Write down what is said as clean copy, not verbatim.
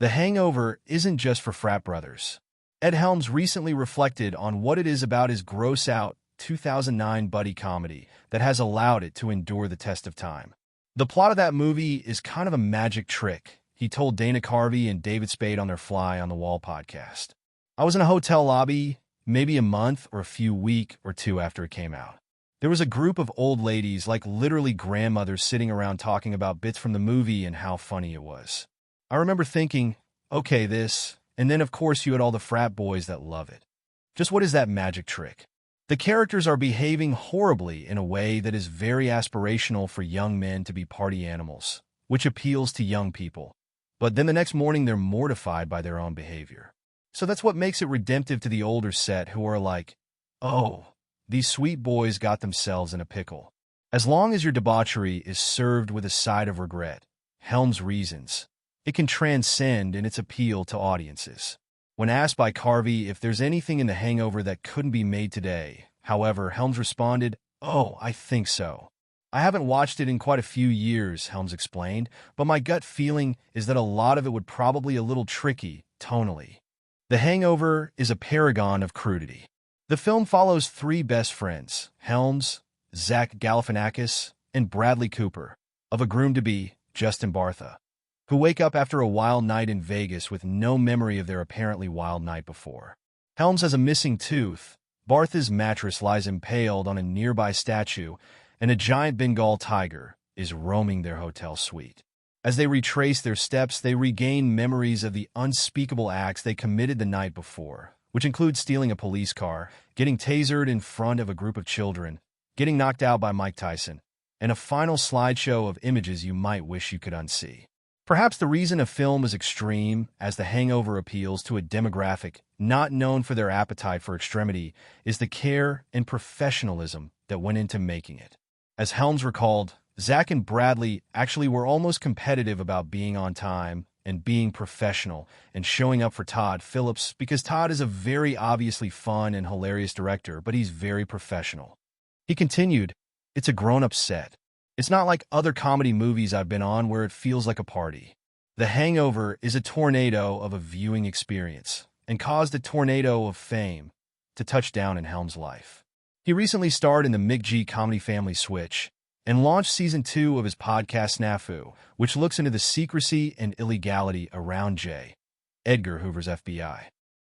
The Hangover isn't just for frat brothers. Ed Helms recently reflected on what it is about his gross-out 2009 buddy comedy that has allowed it to endure the test of time. The plot of that movie is kind of a magic trick, he told Dana Carvey and David Spade on their Fly on the Wall podcast. I was in a hotel lobby, maybe a month or a few week or two after it came out. There was a group of old ladies, like literally grandmothers, sitting around talking about bits from the movie and how funny it was. I remember thinking, okay, this, and then of course you had all the frat boys that love it. Just what is that magic trick? The characters are behaving horribly in a way that is very aspirational for young men to be party animals, which appeals to young people. But then the next morning they're mortified by their own behavior. So that's what makes it redemptive to the older set who are like, oh, these sweet boys got themselves in a pickle. As long as your debauchery is served with a side of regret, Helms reasons, it can transcend in its appeal to audiences. When asked by Carvey if there's anything in The Hangover that couldn't be made today, however, Helms responded, "Oh, I think so. I haven't watched it in quite a few years," Helms explained, "but my gut feeling is that a lot of it would probably a little tricky, tonally." The Hangover is a paragon of crudity. The film follows three best friends, Helms, Zach Galifianakis, and Bradley Cooper, of a groom-to-be, Justin Bartha, who wake up after a wild night in Vegas with no memory of their apparently wild night before. Helms has a missing tooth, Bartha's mattress lies impaled on a nearby statue, and a giant Bengal tiger is roaming their hotel suite. As they retrace their steps, they regain memories of the unspeakable acts they committed the night before, which include stealing a police car, getting tasered in front of a group of children, getting knocked out by Mike Tyson, and a final slideshow of images you might wish you could unsee. Perhaps the reason a film as extreme as The Hangover appeals to a demographic not known for their appetite for extremity is the care and professionalism that went into making it. As Helms recalled, Zach and Bradley actually were almost competitive about being on time and being professional and showing up for Todd Phillips because Todd is a very obviously fun and hilarious director, but he's very professional. He continued, "It's a grown-up set. It's not like other comedy movies I've been on where it feels like a party. The Hangover is a tornado of a viewing experience and caused a tornado of fame to touch down in Helms' life." He recently starred in the Mick G comedy Family Switch and launched Season 2 of his podcast Snafu, which looks into the secrecy and illegality around J. Edgar Hoover's FBI.